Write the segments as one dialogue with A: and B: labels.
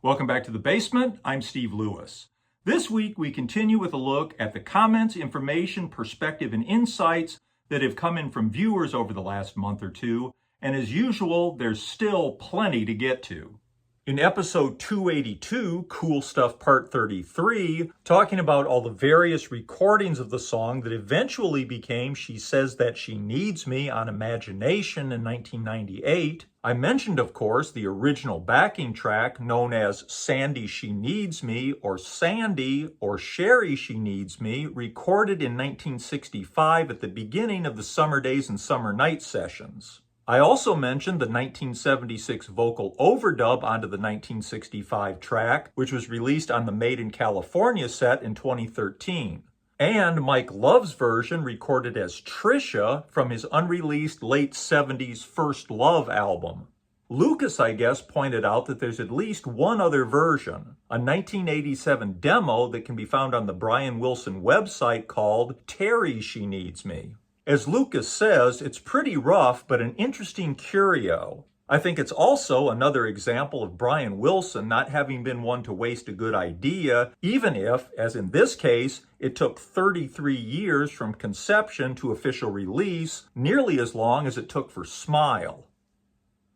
A: Welcome back to the basement. I'm Steve Lewis. This week we continue with a look at the comments, information, perspective, and insights that have come in from viewers over the last month or two, and as usual, there's still plenty to get to. In episode 282, Cool Stuff Part 33, talking about all the various recordings of the song that eventually became She Says That She Needs Me on Imagination in 1998, I mentioned, of course, the original backing track known as Sandy She Needs Me, or Sandy, or Sherry She Needs Me, recorded in 1965 at the beginning of the Summer Days and Summer Nights sessions. I also mentioned the 1976 vocal overdub onto the 1965 track, which was released on the Made in California set in 2013. And Mike Love's version recorded as Trisha from his unreleased late 70s First Love album. Lucas, I guess, pointed out that there's at least one other version, a 1987 demo that can be found on the Brian Wilson website called Terry She Needs Me. As Lucas says, it's pretty rough, but an interesting curio. I think it's also another example of Brian Wilson not having been one to waste a good idea, even if, as in this case, it took 33 years from conception to official release, nearly as long as it took for Smile.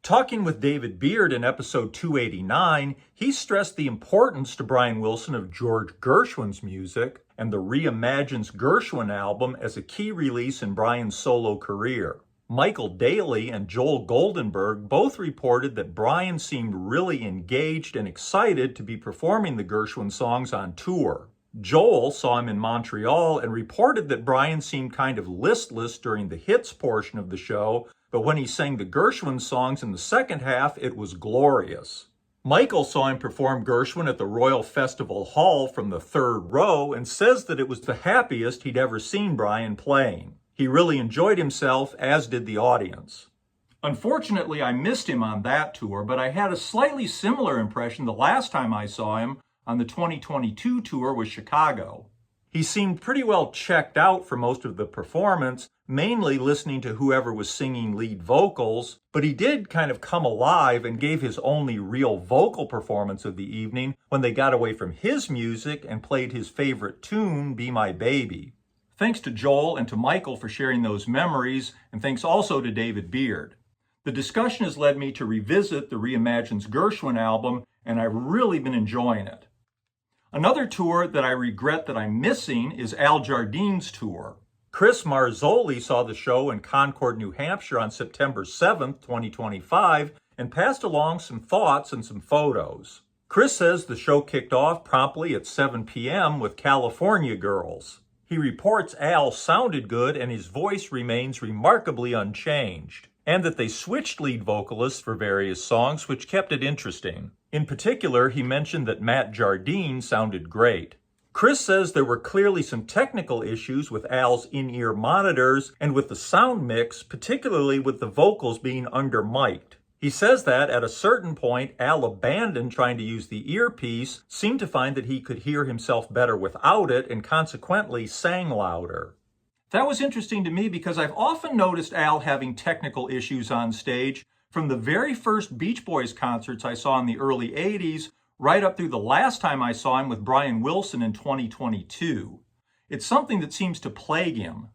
A: Talking with David Beard in episode 289, he stressed the importance to Brian Wilson of George Gershwin's music and the Reimagine's Gershwin album as a key release in Brian's solo career. Michael Daly and Joel Goldenberg both reported that Brian seemed really engaged and excited to be performing the Gershwin songs on tour. Joel saw him in Montreal and reported that Brian seemed kind of listless during the hits portion of the show, but when he sang the Gershwin songs in the second half, it was glorious. Michael saw him perform Gershwin at the Royal Festival Hall from the third row and says that it was the happiest he'd ever seen Brian playing. He really enjoyed himself, as did the audience. Unfortunately, I missed him on that tour, but I had a slightly similar impression the last time I saw him on the 2022 tour with Chicago. He seemed pretty well checked out for most of the performance, mainly listening to whoever was singing lead vocals, but he did kind of come alive and gave his only real vocal performance of the evening when they got away from his music and played his favorite tune, Be My Baby. Thanks to Joel and to Michael for sharing those memories, and thanks also to David Beard. The discussion has led me to revisit the Reimagine's Gershwin album, and I've really been enjoying it. Another tour that I regret that I'm missing is Al Jardine's tour. Chris Marzoli saw the show in Concord, New Hampshire on September 7th, 2025, and passed along some thoughts and some photos. Chris says the show kicked off promptly at 7 p.m. with California Girls. He reports Al sounded good and his voice remains remarkably unchanged, and that they switched lead vocalists for various songs, which kept it interesting. In particular, he mentioned that Matt Jardine sounded great. Chris says there were clearly some technical issues with Al's in-ear monitors and with the sound mix, particularly with the vocals being under-mic'd. He says that at a certain point, Al abandoned trying to use the earpiece, seemed to find that he could hear himself better without it, and consequently sang louder. That was interesting to me because I've often noticed Al having technical issues on stage from the very first Beach Boys concerts I saw in the early 80s, right up through the last time I saw him with Brian Wilson in 2022. It's something that seems to plague him.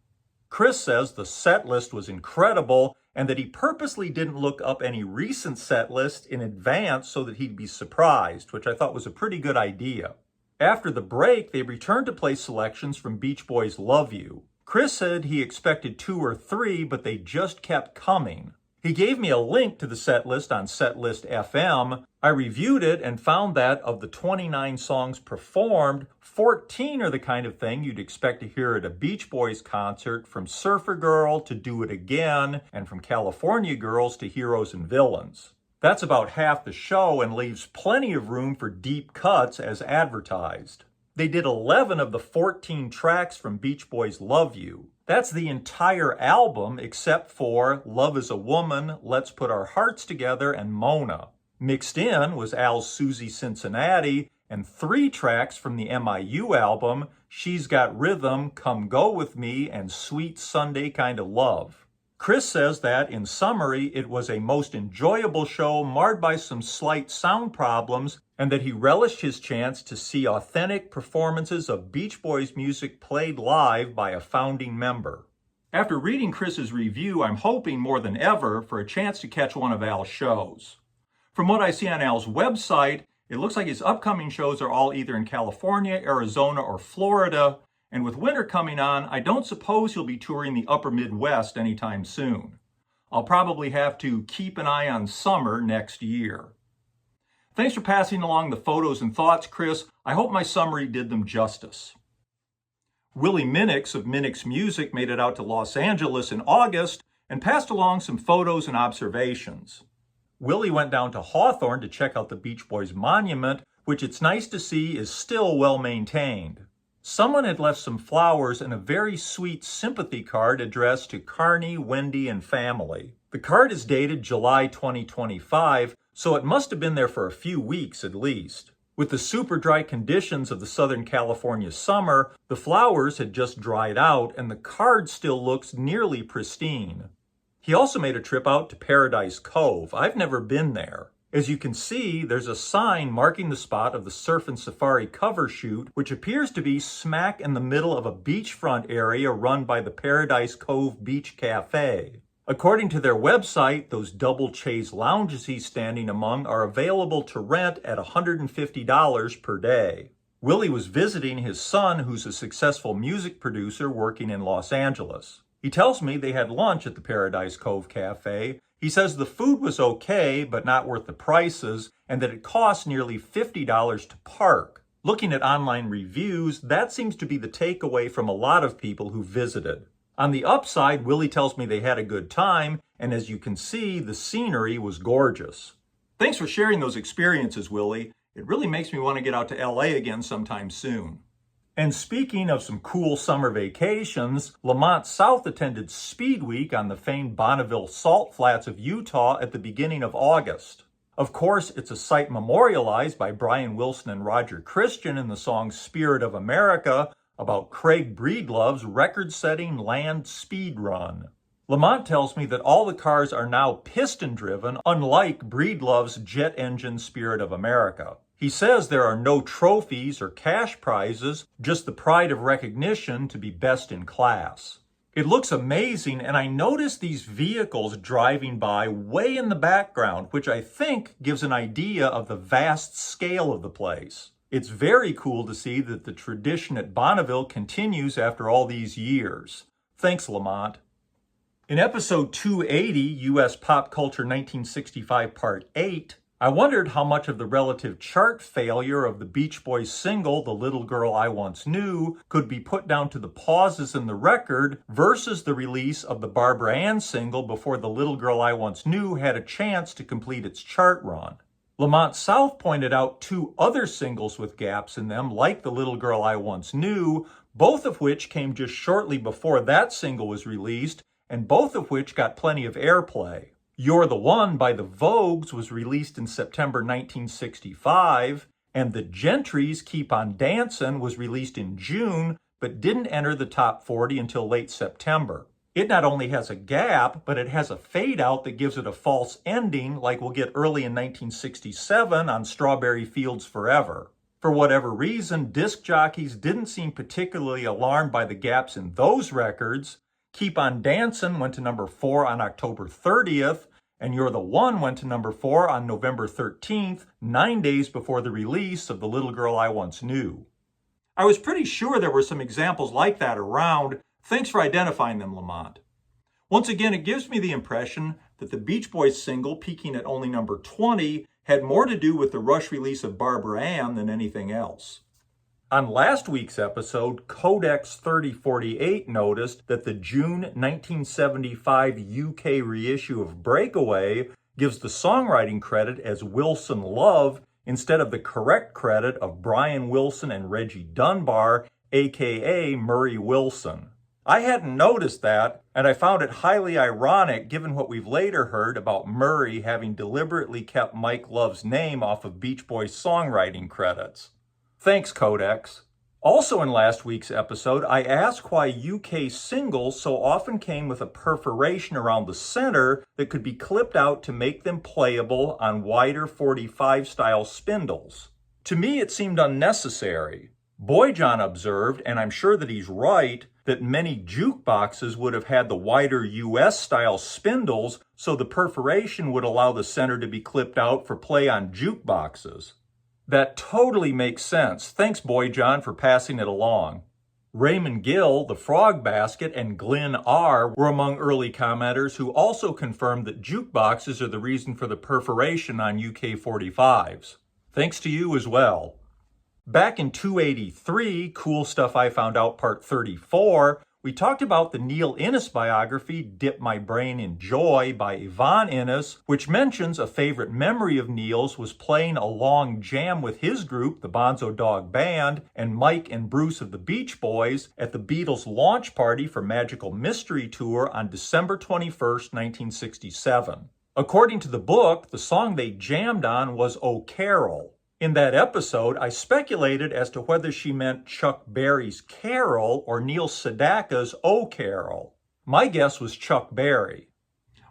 A: Chris says the set list was incredible and that he purposely didn't look up any recent set lists in advance so that he'd be surprised, which I thought was a pretty good idea. After the break, they returned to play selections from Beach Boys' Love You. Chris said he expected 2 or 3, but they just kept coming. He gave me a link to the set list on Setlist FM. I reviewed it and found that of the 29 songs performed, 14 are the kind of thing you'd expect to hear at a Beach Boys concert, from Surfer Girl to Do It Again, and from California Girls to Heroes and Villains. That's about half the show and leaves plenty of room for deep cuts as advertised. They did 11 of the 14 tracks from Beach Boys' Love You. That's the entire album except for Love is a Woman, Let's Put Our Hearts Together, and Mona. Mixed in was Al's Susie Cincinnati and 3 tracks from the MIU album, She's Got Rhythm, Come Go With Me, and Sweet Sunday Kind of Love. Chris says that, in summary, it was a most enjoyable show marred by some slight sound problems, and that he relished his chance to see authentic performances of Beach Boys music played live by a founding member. After reading Chris's review, I'm hoping more than ever for a chance to catch one of Al's shows. From what I see on Al's website, it looks like his upcoming shows are all either in California, Arizona, or Florida, and with winter coming on, I don't suppose he'll be touring the upper Midwest anytime soon. I'll probably have to keep an eye on summer next year. Thanks for passing along the photos and thoughts, Chris. I hope my summary did them justice. Willie Minix of Minix Music made it out to Los Angeles in August and passed along some photos and observations. Willie went down to Hawthorne to check out the Beach Boys monument, which it's nice to see is still well maintained. Someone had left some flowers and a very sweet sympathy card addressed to Carney, Wendy, and family. The card is dated July 2025, so it must have been there for a few weeks at least. With the super dry conditions of the Southern California summer, the flowers had just dried out and the card still looks nearly pristine. He also made a trip out to Paradise Cove. I've never been there. As you can see, there's a sign marking the spot of the Surf and Safari cover shoot, which appears to be smack in the middle of a beachfront area run by the Paradise Cove Beach Cafe. According to their website, those double chaise lounges he's standing among are available to rent at $150 per day. Willie was visiting his son, who's a successful music producer working in Los Angeles. He tells me they had lunch at the Paradise Cove Cafe. He says the food was okay, but not worth the prices, and that it costs nearly $50 to park. Looking at online reviews, that seems to be the takeaway from a lot of people who visited. On the upside, Willie tells me they had a good time, and as you can see, the scenery was gorgeous. Thanks for sharing those experiences, Willie. It really makes me want to get out to LA again sometime soon. And speaking of some cool summer vacations, Lamont South attended Speed Week on the famed Bonneville Salt Flats of Utah at the beginning of August. Of course, it's a site memorialized by Brian Wilson and Roger Christian in the song Spirit of America about Craig Breedlove's record-setting land speed run. Lamont tells me that all the cars are now piston-driven, unlike Breedlove's jet engine Spirit of America. He says there are no trophies or cash prizes, just the pride of recognition to be best in class. It looks amazing, and I noticed these vehicles driving by way in the background, which I think gives an idea of the vast scale of the place. It's very cool to see that the tradition at Bonneville continues after all these years. Thanks, Lamont. In episode 280, U.S. Pop Culture 1965 Part 8, I wondered how much of the relative chart failure of the Beach Boys single, The Little Girl I Once Knew, could be put down to the pauses in the record versus the release of the Barbara Ann single before The Little Girl I Once Knew had a chance to complete its chart run. Lamont South pointed out two other singles with gaps in them, like The Little Girl I Once Knew, both of which came just shortly before that single was released, and both of which got plenty of airplay. You're the One by the Vogues was released in September 1965, and the Gentry's Keep on Dancin' was released in June, but didn't enter the top 40 until late September. It not only has a gap, but it has a fade out that gives it a false ending like we'll get early in 1967 on Strawberry Fields Forever. For whatever reason, disc jockeys didn't seem particularly alarmed by the gaps in those records. Keep on Dancin' went to number 4 on October 30th, and You're the One went to number 4 on November 13th, 9 days before the release of The Little Girl I Once Knew. I was pretty sure there were some examples like that around. Thanks for identifying them, Lamont. Once again, it gives me the impression that the Beach Boys single, peaking at only number 20, had more to do with the rush release of Barbara Ann than anything else. On last week's episode, Codex 3048 noticed that the June 1975 UK reissue of Breakaway gives the songwriting credit as Wilson Love instead of the correct credit of Brian Wilson and Reggie Dunbar, aka Murray Wilson. I hadn't noticed that, and I found it highly ironic given what we've later heard about Murray having deliberately kept Mike Love's name off of Beach Boys songwriting credits. Thanks, Codex. Also in last week's episode, I asked why UK singles so often came with a perforation around the center that could be clipped out to make them playable on wider 45 style spindles. To me, it seemed unnecessary. Boyjohn observed, and I'm sure that he's right, that many jukeboxes would have had the wider US style spindles so the perforation would allow the center to be clipped out for play on jukeboxes. That totally makes sense. Thanks, Boyjohn, for passing it along. Raymond Gill, the Frog Basket, and Glyn R. were among early commenters who also confirmed that jukeboxes are the reason for the perforation on UK 45s. Thanks to you as well. Back in 283, Cool Stuff I Found Out Part 34, we talked about the Neil Innes biography, Dip My Brain in Joy by Yvonne Innes, which mentions a favorite memory of Neil's was playing a long jam with his group, the Bonzo Dog Band, and Mike and Bruce of the Beach Boys at the Beatles' launch party for Magical Mystery Tour on December 21st, 1967. According to the book, the song they jammed on was "O Carol." In that episode, I speculated as to whether she meant Chuck Berry's Carol or Neil Sedaka's "O Carol." My guess was Chuck Berry.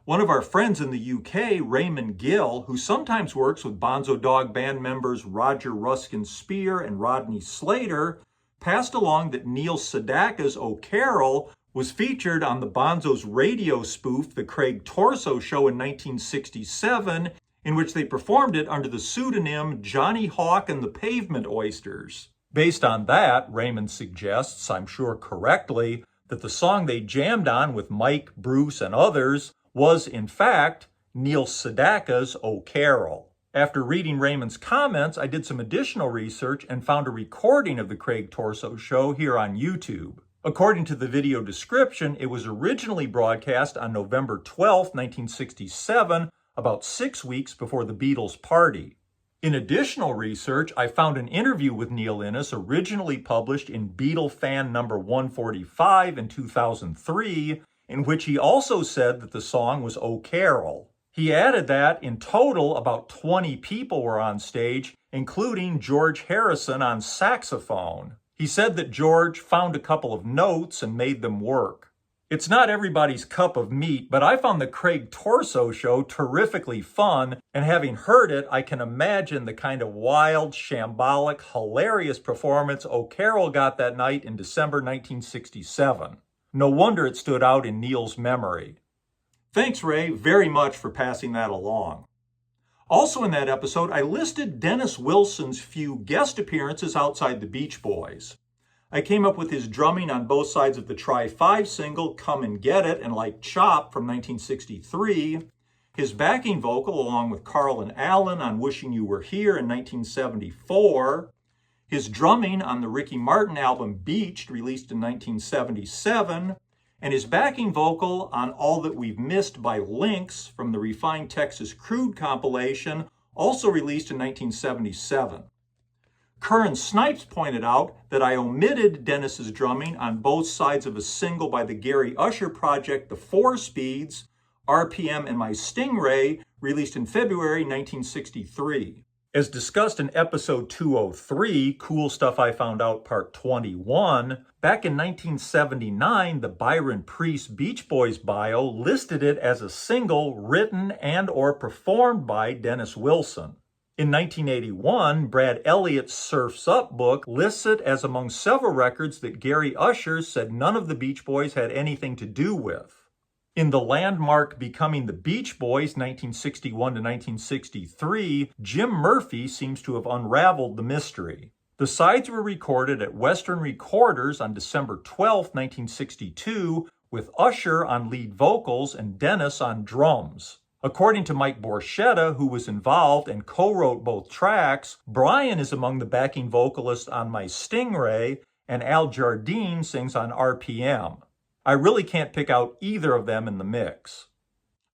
A: One of our friends in the UK, Raymond Gill, who sometimes works with Bonzo Dog Band members Roger Ruskin Spear and Rodney Slater, passed along that Neil Sedaka's "O Carol" was featured on the Bonzo's radio spoof, The Craig Torso Show in 1967, in which they performed it under the pseudonym Johnny Hawk and the Pavement Oysters. Based on that, Raymond suggests, I'm sure correctly, that the song they jammed on with Mike, Bruce, and others was, in fact, Neil Sedaka's "O Carol." After reading Raymond's comments, I did some additional research and found a recording of the Craig Torso Show here on YouTube. According to the video description, it was originally broadcast on November 12, 1967, about 6 weeks before the Beatles' party. In additional research, I found an interview with Neil Innes originally published in Beatle Fan number 145 in 2003, in which he also said that the song was "O Carol." He added that, in total, about 20 people were on stage, including George Harrison on saxophone. He said that George found a couple of notes and made them work. It's not everybody's cup of meat, but I found the Craig Torso Show terrifically fun, and having heard it, I can imagine the kind of wild, shambolic, hilarious performance "O Carol" got that night in December 1967. No wonder it stood out in Neil's memory. Thanks, Ray, very much for passing that along. Also in that episode, I listed Dennis Wilson's few guest appearances outside the Beach Boys. I came up with his drumming on both sides of the Try-5 single, Come and Get It, and Like Chop from 1963, his backing vocal along with Carl and Alan on Wishing You Were Here in 1974, his drumming on the Ricky Martin album Beached, released in 1977, and his backing vocal on All That We've Missed by Lynx from the Refined Texas Crude compilation, also released in 1977. Curran Snipes pointed out that I omitted Dennis's drumming on both sides of a single by the Gary Usher project, The Four Speeds, RPM and My Stingray, released in February 1963. As discussed in episode 203, Cool Stuff I Found Out Part 21, back in 1979, the Byron Priest Beach Boys bio listed it as a single written and or performed by Dennis Wilson. In 1981, Brad Elliott's Surf's Up book lists it as among several records that Gary Usher said none of the Beach Boys had anything to do with. In the landmark Becoming the Beach Boys, 1961 to 1963, Jim Murphy seems to have unraveled the mystery. The sides were recorded at Western Recorders on December 12, 1962, with Usher on lead vocals and Dennis on drums. According to Mike Borchetta, who was involved and co-wrote both tracks, Brian is among the backing vocalists on My Stingray, and Al Jardine sings on RPM. I really can't pick out either of them in the mix.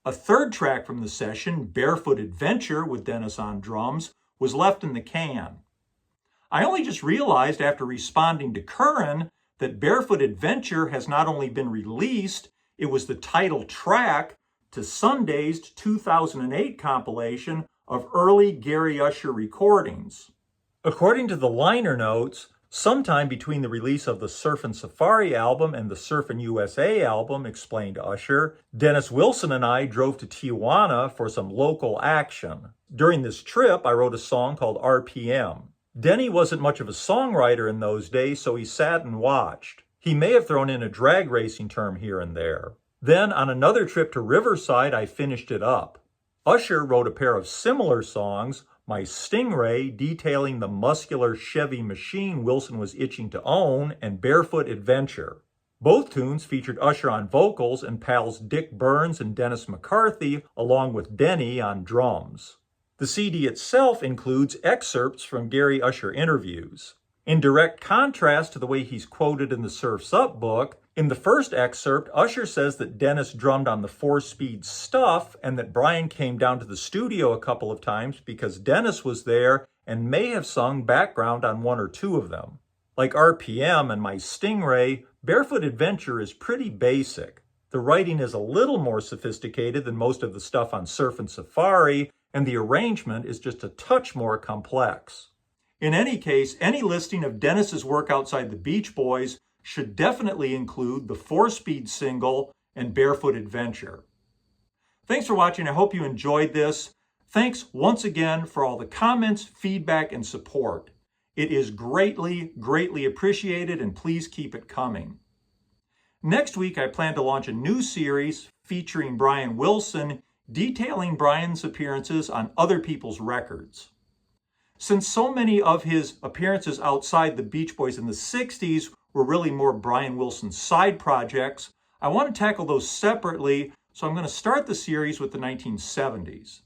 A: A third track from the session, Barefoot Adventure with Dennis on drums, was left in the can. I only just realized after responding to Curran that Barefoot Adventure has not only been released, it was the title track to Sunday's 2008 compilation of early Gary Usher recordings. According to the liner notes, Sometime between the release of the Surfin' Safari album and the Surfin' USA album, explained Usher, Dennis Wilson and I drove to Tijuana for some local action. During this trip, I wrote a song called RPM. Denny wasn't much of a songwriter in those days, so he sat and watched. He may have thrown in a drag racing term here and there. Then, on another trip to Riverside, I finished it up. Usher wrote a pair of similar songs, My Stingray, detailing the muscular Chevy machine Wilson was itching to own, and Barefoot Adventure. Both tunes featured Usher on vocals and pals Dick Burns and Dennis McCarthy, along with Denny on drums. The CD itself includes excerpts from Gary Usher interviews. In direct contrast to the way he's quoted in the Surf's Up book, in the first excerpt, Usher says that Dennis drummed on the 4-speed Stuff and that Brian came down to the studio a couple of times because Dennis was there and may have sung background on one or two of them. Like RPM and My Stingray, Barefoot Adventure is pretty basic. The writing is a little more sophisticated than most of the stuff on Surfin' Safari, and the arrangement is just a touch more complex. In any case, any listing of Dennis's work outside the Beach Boys should definitely include the 4-speed single and Barefoot Adventure. Thanks for watching. I hope you enjoyed this. Thanks once again for all the comments, feedback, and support. It is greatly, greatly appreciated, and please keep it coming. Next week, I plan to launch a new series featuring Brian Wilson, detailing Brian's appearances on other people's records. Since so many of his appearances outside the Beach Boys in the 60s were really more Brian Wilson's side projects, I want to tackle those separately, so I'm going to start the series with the 1970s.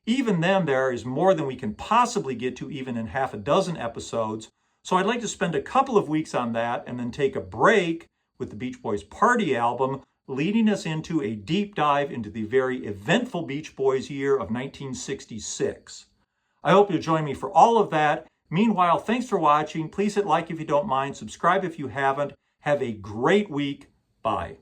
A: Even then, there is more than we can possibly get to even in half a dozen episodes, so I'd like to spend a couple of weeks on that and then take a break with the Beach Boys Party album, leading us into a deep dive into the very eventful Beach Boys year of 1966. I hope you'll join me for all of that. Meanwhile, thanks for watching. Please hit like if you don't mind, subscribe if you haven't. Have a great week. Bye.